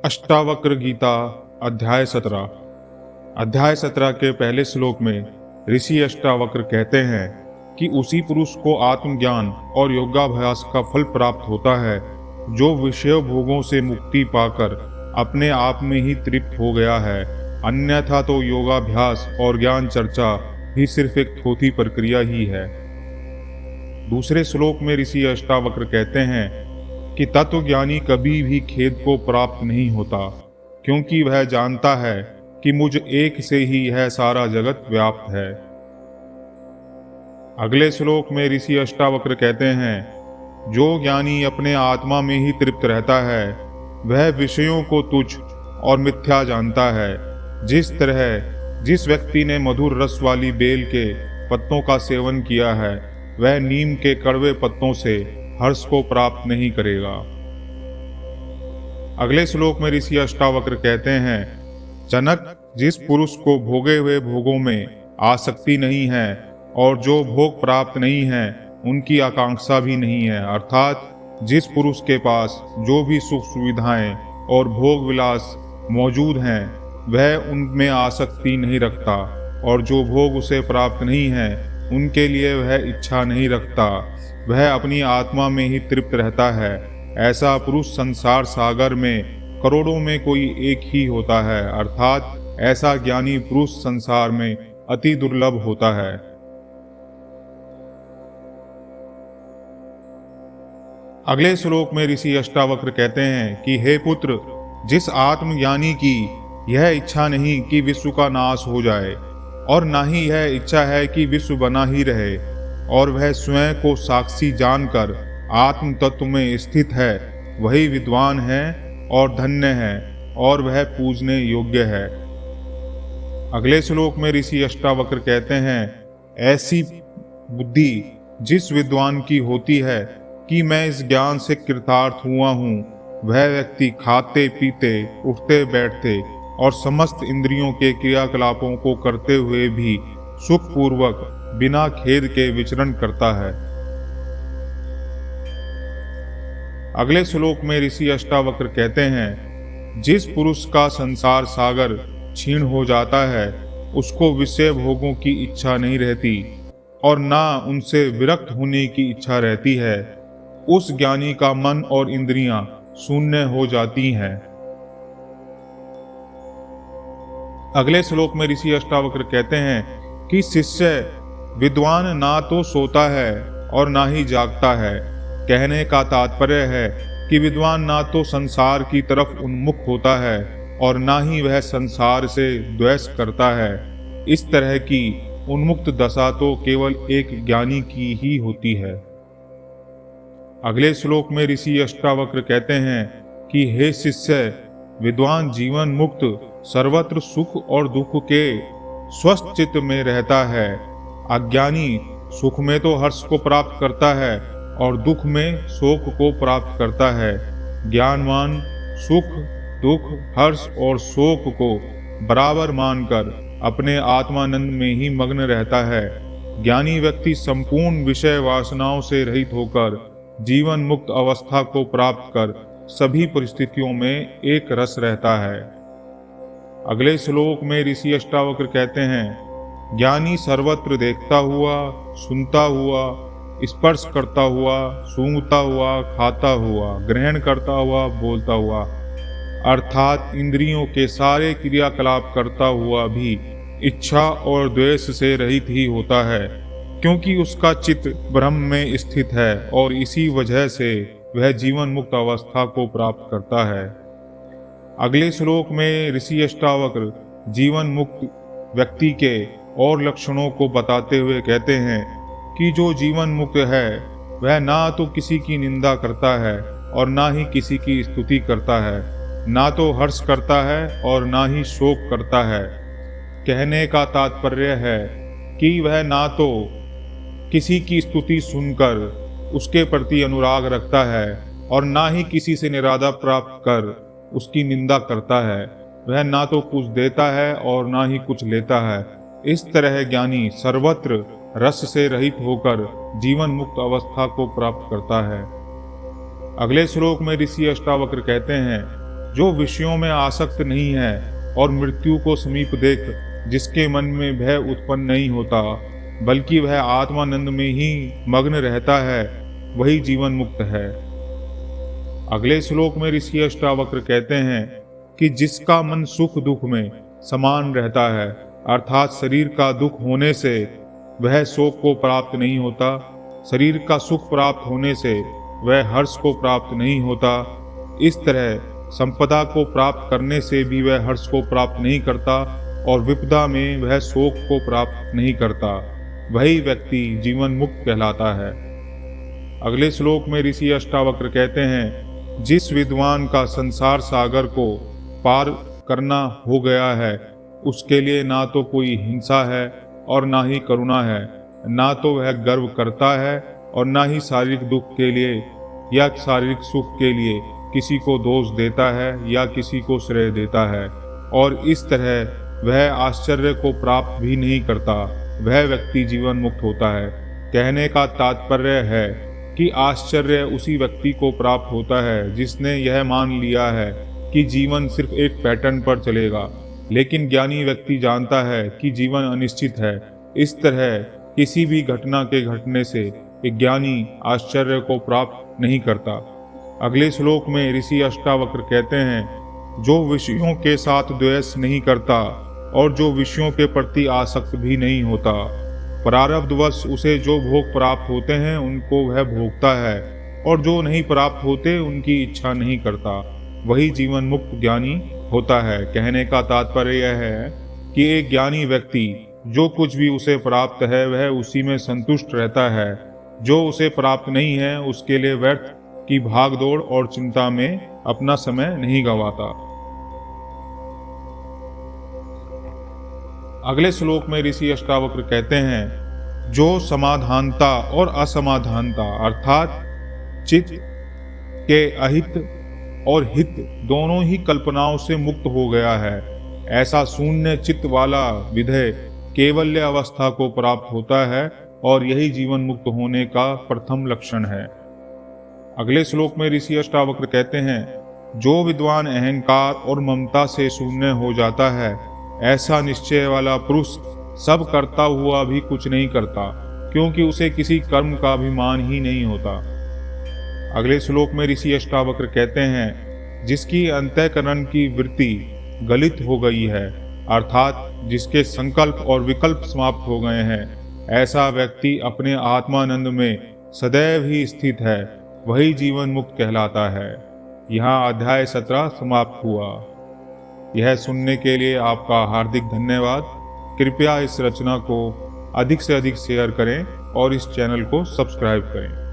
अष्टावक्र गीता अध्याय 17। अध्याय 17 के पहले श्लोक में ऋषि अष्टावक्र कहते हैं कि उसी पुरुष को आत्मज्ञान और योगाभ्यास का फल प्राप्त होता है जो विषय भोगों से मुक्ति पाकर अपने आप में ही तृप्त हो गया है। अन्यथा तो योगाभ्यास और ज्ञान चर्चा भी सिर्फ एक थोथी प्रक्रिया ही है। दूसरे श्लोक में ऋषि अष्टावक्र कहते हैं कि तत्वज्ञानी कभी भी खेद को प्राप्त नहीं होता, क्योंकि वह जानता है कि मुझ एक से ही यह सारा जगत व्याप्त है। अगले श्लोक में ऋषि अष्टावक्र कहते हैं, जो ज्ञानी अपने आत्मा में ही तृप्त रहता है वह विषयों को तुच्छ और मिथ्या जानता है। जिस व्यक्ति ने मधुर रस वाली बेल के पत्तों का सेवन किया है वह नीम के कड़वे पत्तों से हर्ष को प्राप्त नहीं करेगा। अगले श्लोक में ऋषि अष्टावक्र कहते हैं, जनक, जिस पुरुष को भोगे हुए भोगों में आसक्ति नहीं है और जो भोग प्राप्त नहीं है उनकी आकांक्षा भी नहीं है, अर्थात जिस पुरुष के पास जो भी सुख सुविधाएं और भोग विलास मौजूद हैं वह उनमें आसक्ति नहीं रखता और जो भोग उसे प्राप्त नहीं है उनके लिए वह इच्छा नहीं रखता, वह अपनी आत्मा में ही तृप्त रहता है। ऐसा पुरुष संसार सागर में करोड़ों में कोई एक ही होता है, अर्थात ऐसा ज्ञानी पुरुष संसार में अति दुर्लभ होता है। अगले श्लोक में ऋषि अष्टावक्र कहते हैं कि हे पुत्र, जिस आत्मज्ञानी की यह इच्छा नहीं कि विश्व का नाश हो जाए और ना ही यह इच्छा है कि विश्व बना ही रहे और वह स्वयं को साक्षी जानकर आत्म तत्व में स्थित है, वही विद्वान है और धन्य है और वह पूजने योग्य है। अगले श्लोक में ऋषि अष्टावक्र कहते हैं, ऐसी बुद्धि जिस विद्वान की होती है कि मैं इस ज्ञान से कृतार्थ हुआ हूँ, वह व्यक्ति खाते पीते उठते बैठते और समस्त इंद्रियों के क्रियाकलापों को करते हुए भी सुखपूर्वक बिना खेद के विचरण करता है। अगले श्लोक में ऋषि अष्टावक्र कहते हैं, जिस पुरुष का संसार सागर क्षीण हो जाता है उसको विषय भोगों की इच्छा नहीं रहती और ना उनसे विरक्त होने की इच्छा रहती है, उस ज्ञानी का मन और इंद्रियां शून्य हो जाती हैं। अगले श्लोक में ऋषि अष्टावक्र कहते हैं कि शिष्य विद्वान ना तो सोता है और ना ही जागता है। कहने का तात्पर्य है कि विद्वान ना तो संसार की तरफ उन्मुख होता है और ना ही वह संसार से द्वेष करता है। इस तरह की उन्मुक्त दशा तो केवल एक ज्ञानी की ही होती है। अगले श्लोक में ऋषि अष्टावक्र कहते हैं कि हे शिष्य, विद्वान जीवन मुक्त सर्वत्र सुख और दुख के स्वस्थ चित्त में रहता है। अज्ञानी सुख में तो हर्ष को प्राप्त करता है और दुख में शोक को प्राप्त करता है। ज्ञानवान सुख दुख हर्ष और शोक को बराबर मानकर अपने आत्मानंद में ही मग्न रहता है। ज्ञानी व्यक्ति संपूर्ण विषय वासनाओं से रहित होकर जीवन मुक्त अवस्था को प्राप्त कर सभी परिस्थितियों में एक रस रहता है। अगले श्लोक में ऋषि अष्टावक्र कहते हैं, ज्ञानी सर्वत्र देखता हुआ, सुनता हुआ, स्पर्श करता हुआ, सूंघता हुआ, खाता हुआ, ग्रहण करता हुआ, बोलता हुआ, अर्थात इंद्रियों के सारे क्रियाकलाप करता हुआ भी इच्छा और द्वेष से रहित ही होता है, क्योंकि उसका चित्त ब्रह्म में स्थित है और इसी वजह से वह जीवन मुक्त अवस्था को प्राप्त करता है। अगले श्लोक में ऋषि अष्टावक्र जीवन मुक्त व्यक्ति के और लक्षणों को बताते हुए कहते हैं कि जो जीवन मुक्त है वह ना तो किसी की निंदा करता है और ना ही किसी की स्तुति करता है, ना तो हर्ष करता है और ना ही शोक करता है। कहने का तात्पर्य है कि वह ना तो किसी की स्तुति सुनकर उसके प्रति अनुराग रखता है और ना ही किसी से निरादर प्राप्त कर उसकी निंदा करता है। वह ना तो कुछ देता है और ना ही कुछ लेता है। इस तरह ज्ञानी सर्वत्र रस से रहित होकर जीवन मुक्त अवस्था को प्राप्त करता है। अगले श्लोक में ऋषि अष्टावक्र कहते हैं जो विषयों में आसक्त नहीं है और मृत्यु को समीप देख जिसके मन में भय उत्पन्न नहीं होता, बल्कि वह आत्मानंद में ही मग्न रहता है, वही जीवन मुक्त है। अगले श्लोक में ऋषि अष्टावक्र कहते हैं कि जिसका मन सुख दुख में समान रहता है, अर्थात शरीर का दुख होने से वह शोक को प्राप्त नहीं होता, शरीर का सुख प्राप्त होने से वह हर्ष को प्राप्त नहीं होता, इस तरह संपदा को प्राप्त करने से भी वह हर्ष को प्राप्त नहीं करता और विपदा में वह शोक को प्राप्त नहीं करता, वही व्यक्ति जीवन मुक्त कहलाता है। अगले श्लोक में ऋषि अष्टावक्र कहते हैं, जिस विद्वान का संसार सागर को पार करना हो गया है, उसके लिए ना तो कोई हिंसा है और ना ही करुणा है, ना तो वह गर्व करता है और ना ही शारीरिक दुख के लिए या शारीरिक सुख के लिए किसी को दोष देता है या किसी को श्रेय देता है, और इस तरह वह आश्चर्य को प्राप्त भी नहीं करता, वह व्यक्ति जीवन मुक्त होता है। कहने का तात्पर्य है कि आश्चर्य उसी व्यक्ति को प्राप्त होता है जिसने यह मान लिया है कि जीवन सिर्फ एक पैटर्न पर चलेगा, लेकिन ज्ञानी व्यक्ति जानता है कि जीवन अनिश्चित है। इस तरह किसी भी घटना के घटने से एक ज्ञानी आश्चर्य को प्राप्त नहीं करता। अगले श्लोक में ऋषि अष्टावक्र कहते हैं, जो विषयों के साथ द्वेष नहीं करता और जो विषयों के प्रति आसक्त भी नहीं होता, प्रारब्धवश उसे जो भोग प्राप्त होते हैं उनको वह भोगता है और जो नहीं प्राप्त होते उनकी इच्छा नहीं करता, वही जीवन मुक्त ज्ञानी होता है। कहने का तात्पर्य यह है कि एक ज्ञानी व्यक्ति जो कुछ भी उसे प्राप्त है वह उसी में संतुष्ट रहता है, जो उसे प्राप्त नहीं है उसके लिए व्यर्थ की भागदौड़ और चिंता में अपना समय नहीं गंवाता। अगले श्लोक में ऋषि अष्टावक्र कहते हैं, जो समाधानता और असमाधानता अर्थात चित्त के अहित और हित दोनों ही कल्पनाओं से मुक्त हो गया है, ऐसा शून्य चित्त वाला विधेय केवल्य अवस्था को प्राप्त होता है और यही जीवन मुक्त होने का प्रथम लक्षण है। अगले श्लोक में ऋषि अष्टावक्र कहते हैं, जो विद्वान अहंकार और ममता से शून्य हो जाता है, ऐसा निश्चय वाला पुरुष सब करता हुआ भी कुछ नहीं करता, क्योंकि उसे किसी कर्म का अभिमान ही नहीं होता। अगले श्लोक में ऋषि अष्टावक्र कहते हैं, जिसकी अंतःकरण की वृत्ति गलित हो गई है, अर्थात जिसके संकल्प और विकल्प समाप्त हो गए हैं, ऐसा व्यक्ति अपने आत्मानंद में सदैव ही स्थित है, वही जीवन मुक्त कहलाता है। यहाँ अध्याय 17 समाप्त हुआ। यह सुनने के लिए आपका हार्दिक धन्यवाद। कृपया इस रचना को अधिक से अधिक शेयर करें और इस चैनल को सब्सक्राइब करें।